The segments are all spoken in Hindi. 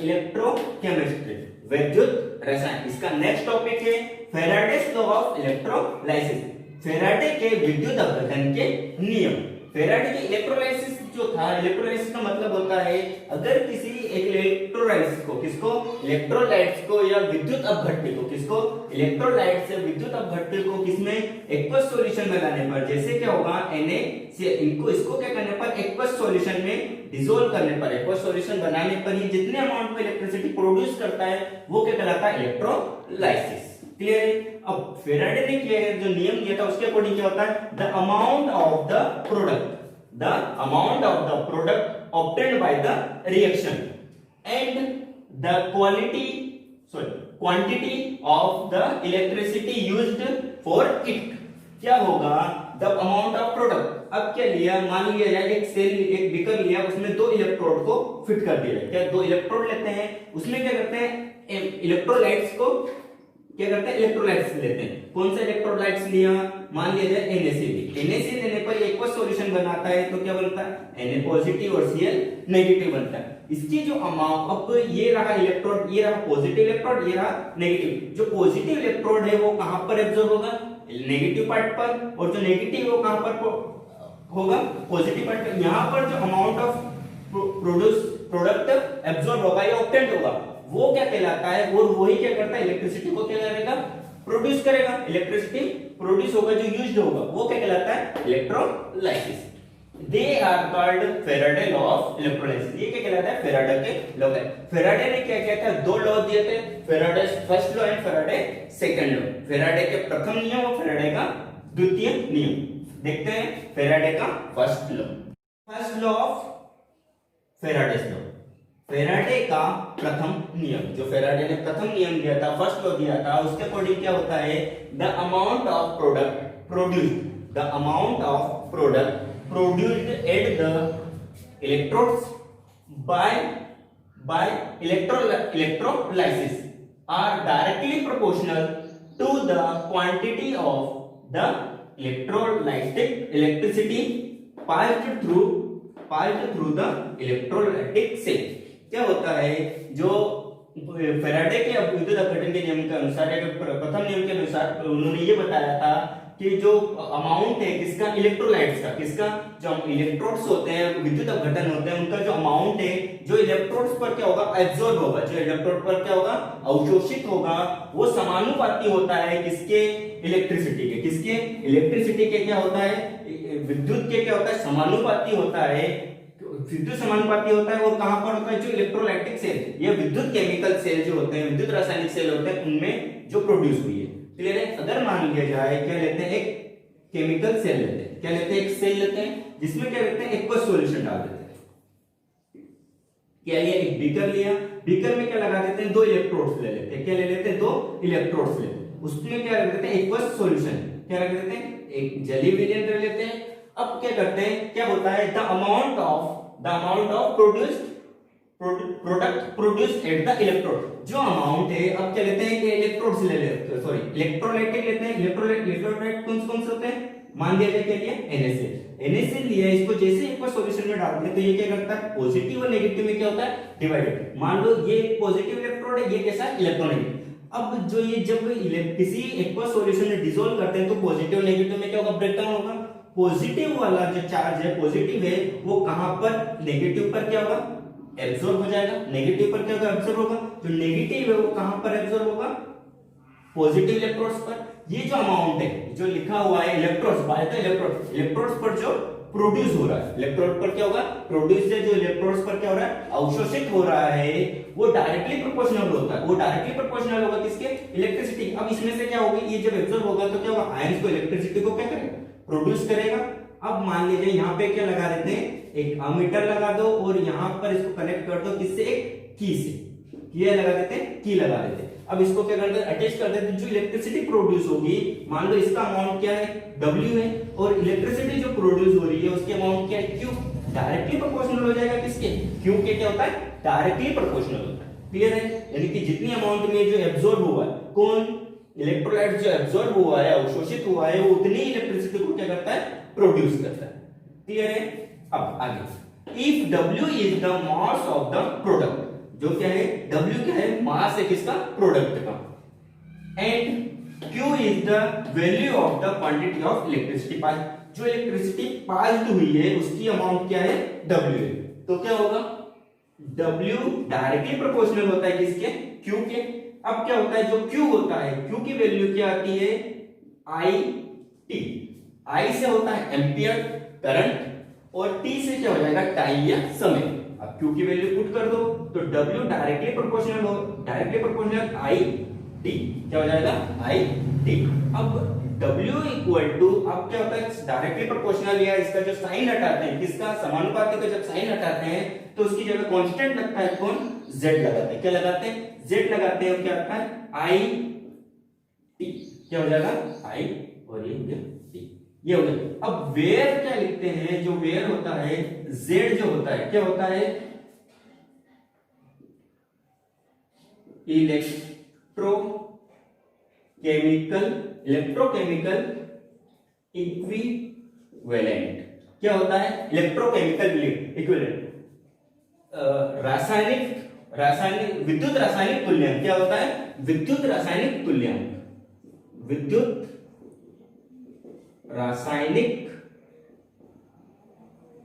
इलेक्ट्रोकेमिस्ट्री, विद्युत रसायन। इसका नेक्स्ट टॉपिक है Faraday's law of electrolysis, Faraday के विद्युत अपघटन के नियम। फैराडे के इलेक्ट्रोलाइसिस जो था, इलेक्ट्रोलाइसिस का मतलब होता है अगर किसी इलेक्ट्रोलाइट्स को, किसको, इलेक्ट्रोलाइट्स को या विद्युत अपघट्य को, किसको, इलेक्ट्रोलाइट से विद्युत अपघट्य को किसमें एक्वस सॉल्यूशन में लाने पर, जैसे क्या होगा Na इनको, इसको क्या करने पर, एक्वस सॉल्यूशन में डिसोल्व करने पर, एक्वस सॉल्यूशन बनाने पर ये जितने अमाउंट में इलेक्ट्रिसिटी प्रोड्यूस करता है वो क्या कहलाता है, इलेक्ट्रोलाइसिस। क्लियर है। अब फैराडे ने किया जो नियम दिया था उसके अकॉर्डिंग क्या होता है, the amount of the product, the amount of the product obtained by the reaction and the quantity of the electricity used for it, क्या होगा, the amount of product। अब क्या लिया, मान लिया जाए एक सेल, एक बीकर लिया, उसमें दो इलेक्ट्रोड को फिट कर दिया है। क्या दो इलेक्ट्रोड लेते हैं, उसमें क्या करते हैं, इलेक्ट्रोलाइट्स को क्या करते हैं, इलेक्ट्रोलाइट्स लेते हैं। कौन सा इलेक्ट्रोलाइट्स लिया, मान लिया जाए NaCl। NaCl लेने पर एक्वस सॉल्यूशन बनाता है तो क्या बनता है, Na पॉजिटिव और Cl नेगेटिव बनता है। इसकी जो अमाउंट, अब ये रहा इलेक्ट्रोड, ये रहा पॉजिटिव इलेक्ट्रोड, ये रहा नेगेटिव। जो पॉजिटिव इलेक्ट्रोड है वो कहां पर एब्जॉर्ब होगा, नेगेटिव पार्ट पर, और जो नेगेटिव है वो कहां पर होगा, पॉजिटिव पार्ट पर। यहां पर जो अमाउंट ऑफ प्रोडक्ट एब्जॉर्ब होगा या ऑब्टेन्ड होगा वो क्या कहलाता है, और वही क्या करता है, इलेक्ट्रिसिटी को क्या करेगा, प्रोड्यूस करेगा। इलेक्ट्रिसिटी प्रोड्यूस होगा जो यूज्ड होगा वो क्या कहलाता है, electrolysis. They are called Faraday law of electrolysis. ये क्या कहलाता है, फैराडे के लॉ। फैराडे ने क्या किया था, दो लॉ दिए थे, Faraday first law and Faraday second law. Faraday के प्रथम नियम और फैराडे का द्वितीय नियम। देखते हैं फैराडे का first law. First law of Faraday's law, Faraday का प्रथम नियम। जो फैराडे ने प्रथम नियम दिया था, फर्स्ट लॉ दिया था, उसके अकॉर्डिंग क्या होता है, the amount of product produced, the amount of product produced at the electrodes by electrolysis are directly proportional to the quantity of the electricity passed through the electrolytic cell. क्या होता है, जो फैराडे के विद्युत अपघटन के नियम के अनुसार, प्रथम नियम के अनुसार उन्होंने ये बताया था कि जो अमाउंट है किसका, इलेक्ट्रोलाइट्स का, किसका, जो इलेक्ट्रोड्स होते हैं, विद्युत अपघटन होते हैं, उनका जो अमाउंट है, जो इलेक्ट्रोड्स पर क्या होगा, एब्जॉर्ब होगा, जो इलेक्ट्रोड पर क्या होगा, अवशोषित होगा, वो समानुपाती होता है किसके, इलेक्ट्रिसिटी के। किसके, इलेक्ट्रिसिटी के क्या होता है, विद्युत के क्या होता है, समानुपाती होता है, विद्युत समानुपाती होता है। और कहां पर होता है, जो इलेक्ट्रोलाइटिक सेल, ये विद्युत केमिकल सेल जो होते हैं, विद्युत रासायनिक सेल होते हैं, उनमें जो प्रोड्यूस हुई है। क्लियर है। अगर मान लिया जाए, क्या लेते हैं, एक केमिकल सेल लेते हैं, क्या लेते हैं, एक सेल लेते हैं जिसमें क्या लेते हैं, एक्वस सॉल्यूशन डाल देते हैं। क्या लिया, एक बीकर लिया, बीकर में क्या लगा देते हैं, दो इलेक्ट्रोड्स ले लेते हैं। क्या ले लेते हैं, दो इलेक्ट्रोड्स ले, उसमें क्या रख देते हैं, एक्वस सॉल्यूशन। क्या रख देते हैं, एक जली विलयन ले लेते हैं। अब क्या करते हैं, क्या होता है, the amount of product produced at the electrode, जो अमाउंट है, अब क्या लेते हैं कि इलेक्ट्रोड्स ले लेते हैं, सॉरी इलेक्ट्रोलाइट लेते हैं। इलेक्ट्रोलाइट कौन से होते हैं, मान लिया जाए क्या लिया, NaCl लिया, इसको जैसे एक बार सॉल्यूशन में डालते हैं तो ये क्या करता है, पॉजिटिव और नेगेटिव में क्या होता है, डिवाइडेड। मान लो ये पॉजिटिव इलेक्ट्रोड है, ये कैसा, इलेक्ट्रोनेगेटिव। अब जो ये जब किसी एक्वस सॉल्यूशन में डिसॉल्व करते हैं तो पॉजिटिव नेगेटिव में क्या होगा, ब्रेकडाउन होगा। पॉजिटिव वाला जो चार्ज है, पॉजिटिव है, वो कहां पर, नेगेटिव पर क्या होगा, एब्सॉर्ब हो जाएगा। नेगेटिव पर क्या होगा, एब्सॉर्ब होगा। जो नेगेटिव है वो कहां पर एब्सॉर्ब होगा, पॉजिटिव इलेक्ट्रोड्स पर। ये जो अमाउंट है, जो लिखा हुआ है इलेक्ट्रोड्स बाय द इलेक्ट्रोड्स पर जो प्रोड्यूस हो रहा है, इलेक्ट्रोड पर क्या होगा, प्रोड्यूस है, जो इलेक्ट्रोड्स पर क्या हो रहा है, अवशोषित हो रहा है, वो डायरेक्टली प्रोपोर्शनल होता है। वो डायरेक्टली प्रोपोर्शनल होगा किसके, इलेक्ट्रिसिटी। अब इसमें से क्या होगी, ये जब एब्सॉर्ब होगा तो क्या होगा, आयंस को, इलेक्ट्रिसिटी को क्या करेगा, प्रोड्यूस करेगा। अब मान लीजिए यहाँ पे क्या लगा देते हैं, एक अमीटर लगा दो और यहाँ पर इसको कनेक्ट कर दो किससे, एक की से, की लगा देते हैं, की लगा देते हैं। अब इसको क्या करते हैं, अटैच कर देते हैं। जो इलेक्ट्रिसिटी प्रोड्यूस होगी, मान लो इसका अमाउंट क्या है, W है, और इलेक्ट्रिसिटी जो प्रोड्यूस हो रही है उसकी अमाउंट क्या है, Q। डायरेक्टली प्रोपोर्शनल हो जाएगा किसके, Q के, क्या होता है, डायरेक्टली प्रोपोर्शनल होता है। क्लियर है। यानी कि जितनी अमाउंट में जो एब्सॉर्ब हुआ है, कौन, इलेक्ट्रोलाइट जो एब्सॉर्ब हुआ है, अवशोषित हुआ है, वो उतनी इलेक्ट्रिसिटी को क्या करता है, प्रोड्यूस करता है। क्लियर है। अब आगे, if W is the mass of the product, जो क्या है W क्या है, मास है किसका, प्रोडक्ट का, and Q is the value of the quantity of electricity pass, जो इलेक्ट्रिसिटी पास हुई है उसकी अमाउंट क्या है, W है। तो क्या होगा, W डायरेक्टली प्रोपोर्शनल होता है किसके, Q के। अब क्या होता है, जो Q होता है, Q की वैल्यू क्या आती है, I T, I से होता है एम्पियर करंट, और T से क्या हो जाएगा, टाइम या समय। अब Q की वैल्यू पुट कर दो तो W डायरेक्टली प्रोपोर्शनल हो, डायरेक्टली प्रोपोर्शनल I T, क्या हो जाएगा, I T। अब W इक्वल टू, अब क्या होता है डायरेक्टली प्रोपोर्शनल, या इसका जो साइन हटाते हैं, किसका, समानुपाती का जब साइन हटाते हैं तो उसकी जगह कांस्टेंट लगता है कौन, Z लगाते हैं, क्या लगाते हैं, Z लगाते हैं, क्या आता है, I T, क्या हो जाएगा, I और ये T, ये हो गया। अब वेयर क्या लिखते हैं, जो वेयर होता है Z जो होता है, क्या होता है, इलेक्ट्रोकेमिकल इक्विवेलेंट, क्या होता है, इलेक्ट्रोकेमिकल इक्विवेलेंट, रासायनिक विद्युत रासायनिक तुल्यांक, क्या होता है, विद्युत रासायनिक तुल्यांक, विद्युत रासायनिक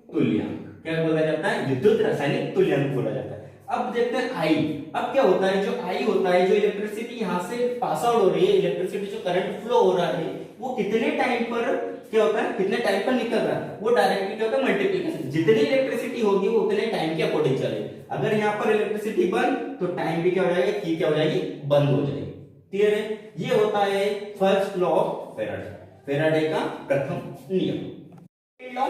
तुल्यांक क्या बोला जाता है, विद्युत रासायनिक तुल्यांक बोला जाता है। अब देखते हैं आई, अब क्या होता है, जो आई होता है, जो इलेक्ट्रिसिटी यहां से पास आउट हो रही है, इलेक्ट्रिसिटी जो करंट फ्लो हो रहा है वो कितने टाइम पर क्या होता है, कितने टाइम पर निकल रहा है, वो डायरेक्टली क्या होता है, मल्टीप्लिकेशन, जितनी इलेक्ट्रिसिटी होगी वो उतने टाइम के अकॉर्डिंग चलेगी। अगर यहाँ पर इलेक्ट्रिसिटी बंद तो टाइम भी क्या हो जाएगा, की क्या हो जाएगी, बंद हो जाएगी। क्लियर है, ये होता है first law of Faraday, Faraday का प्रथम नियम। Law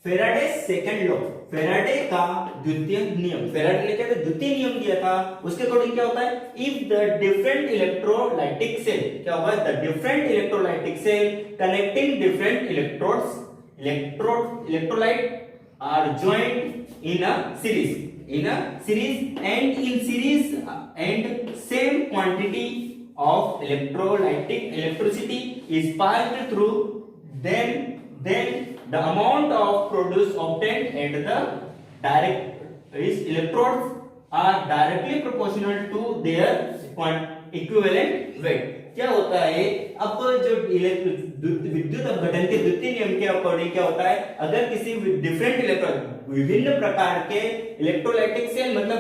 Faraday second law, Faraday का द्वितीय नियम, फेराडे ने क्या द्वितीय नियम दिया था, उसके अकॉर्डिंग क्या होता है, if the different electrolytic cell, क्या होगा, the different electrolytic cell connecting different electrolyte are joined in a series and in series and same quantity of electricity is passed through, then the amount of produce obtained at the direct electrodes are directly proportional to their equivalent weight। क्या होता है, अब जो विद्युत अपघटन के द्वितीय नियम के अकॉर्डिंग क्या होता है, अगर किसी डिफरेंट इलेक्ट्रॉन विभिन्न प्रकार के इलेक्ट्रोलाइटिक सेल, मतलब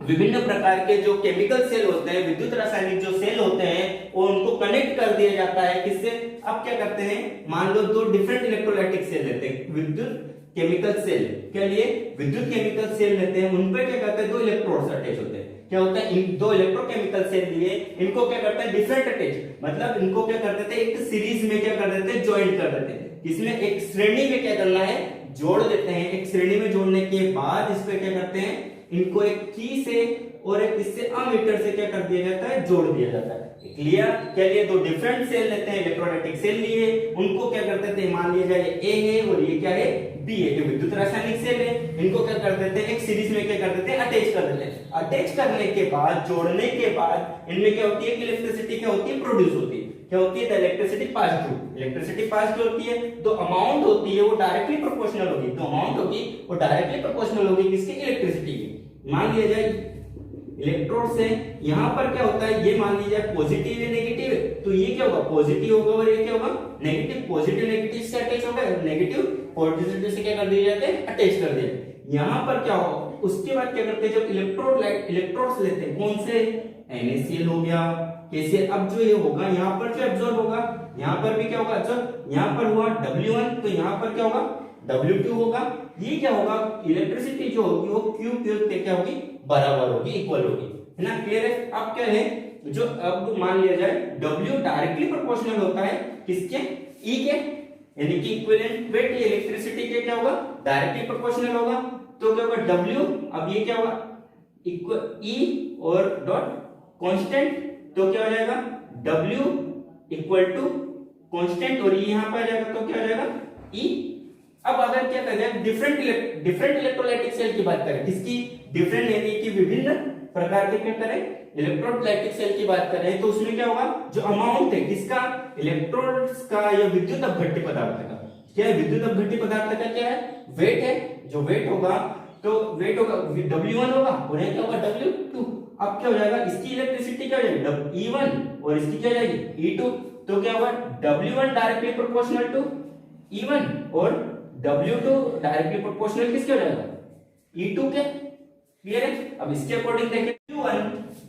विभिन्न प्रकार के जो केमिकल सेल होते हैं, विद्युत रासायनिक जो सेल होते हैं, वो उनको कनेक्ट कर दिया जाता है किससे, अब क्या करते हैं, मान लो दो डिफरेंट इलेक्ट्रोलाइटिक सेल लेते हैं, विद्युत केमिकल सेल के लिए विद्युत केमिकल सेल लेते हैं, उन पे क्या करते हैं, दो इलेक्ट्रोड्स अटैच होते हैं, क्या होता है, इन दो इलेक्ट्रोकेमिकल सेल लिए इनको क्या करते हैं, डिफरेंट अटैच, मतलब इनको क्या कर देते हैं, एक सीरीज में क्या कर देते हैं, ज्वाइन कर देते हैं, किसमें, एक श्रेणी में क्या करना है, जोड़ देते हैं। एक श्रेणी में जोड़ने के बाद इस पे क्या करते हैं, इनको एक की से और एक इससे अमीटर से क्या कर दिया जाता है, जोड़ दिया जाता है। क्लियर, क्या लिए दो डिफरेंट सेल लेते हैं, इलेक्ट्रोलाइटिक सेल लिए, उनको क्या करते थे, मान लिया जाए ए है और ये क्या है, बी है, जो विद्युत रासायनिक सेल है, इनको क्या कर देते हैं, एक सीरीज में क्या कर देते हैं, अटैच कर देते हैं। अटैच करने के बाद, जोड़ने के बाद इनमें क्या होती है, इलेक्ट्रिसिटी क्या होती है, प्रोड्यूस होती है, क्या होती है, the electricity pass through, electricity pass through होती है, तो अमाउंट होती है वो डायरेक्टली प्रोपोर्शनल होगी, तो अमाउंट होगी वो डायरेक्टली प्रोपोर्शनल होगी किसकी, इलेक्ट्रिसिटी की। मान लिया जाए इलेक्ट्रोड से यहाँ पर क्या होता है, ये मान लीजिए पॉजिटिव है नेगेटिव है, तो ये क्या होगा, पॉजिटिव होगा और ये क्या होगा, नेगेटिव, पॉजिटिव नेगेटिव से अटैच होगा, नेगेटिव पॉजिटिव से क्या कर दिए जाते हैं, अटैच कर दिए। यहाँ पर क्या होगा, उसके बाद क्या करते हैं, जब इलेक्ट्रोड्स लेते हैं, कौन से, NaCl हो गया, KCl, अब जो ये होगा यहाँ पर जो एब्जॉर्ब होगा, यहाँ पर भी क्या होगा एब्जॉर्ब, यहाँ पर हुआ W1 तो यहाँ पर क्या होगा, W2 होगा, ये क्या होगा, इलेक्ट्रिसिटी जो होगी वो Q पे क्या होगी, बराबर होगी, इक्वल होगी, है ना। क्लियर है। अब क्या है, जो अब मान लिया जाए W डायरेक्टली प्रोपोर्शनल होता है किसके, E के, यानी कि इक्विवेलेंट वेट इलेक्ट्रिसिटी के क्या होगा, डायरेक्टली प्रोपोर्शनल होगा, तो क्या होगा W, अब ये क्या होगा, E और डॉट कांस्टेंट, तो क्या हो जाएगा, W इक्वल टू कांस्टेंट और ये यहां पे आ जाएगा, तो क्या हो जाएगा, E। अब अगर क्या करें, डिफरेंट इलेक्ट्रोलाइटिक सेल की बात करें, किसकी, डिफरेंट यानी कि विभिन्न प्रकार के क्या करें, इलेक्ट्रोलाइटिक सेल की बात करें, तो उसमें क्या होगा, जो अमाउंट है किसका, इलेक्ट्रॉन्स का या विद्युत अपघट्य पदार्थ का, क्या है, विद्युत अपघट्य पदार्थ का क्या है, वेट है, जो वेट होगा तो वेट होगा W1 होगा और ये क्या होगा W2। अब क्या हो जाएगा, इसकी इलेक्ट्रिसिटी क्या हो जाएगी E1 और इसकी क्या हो जाएगी E2। तो क्या होगा W1 directly proportional to E1 और W2 डायरेक्टली प्रोपोर्शनल किसके हो जाएगा E2 के। क्लियर है। अब इसके अकॉर्डिंग देखें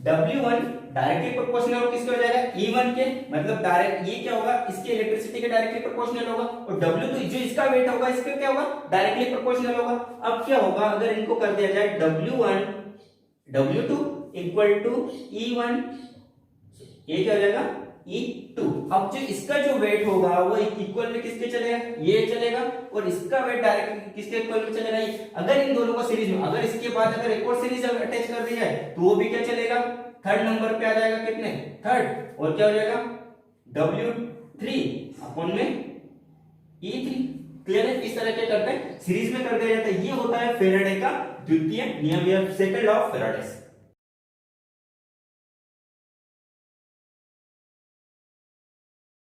W1 डायरेक्टली प्रोपोर्शनल किसके हो जाएगा E1 के, मतलब डायरेक्ट ये क्या होगा इसके इलेक्ट्रिसिटी के डायरेक्टली प्रोपोर्शनल होगा और W2 जो इसका वेट होगा इसका क्या होगा डायरेक्टली प्रोपोर्शनल होगा। अब क्या होगा अगर इनको कर दिया जाए W1 W2 equal to E1, ये क्या हो जाएगा E2। अब जो इसका जो वेट होगा वो इक्वल में किसके चलेगा ये चलेगा और इसका वेट डायरेक्ट किसके इक्वल में चलेगा ये। अगर इन दोनों को सीरीज में, अगर इसके बाद अगर एक और सीरीज अटैच कर दी जाए तो वो भी क्या चलेगा थर्ड नंबर पे आ जाएगा, कितने थर्ड, और क्या हो जाएगा W3 अपॉन में E3। क्लियर है। इस तरह के करते हैं सीरीज में कर दिया जाता है। ये होता है फैराडे का द्वितीय नियम या सेकंड लॉ ऑफ फैराडे।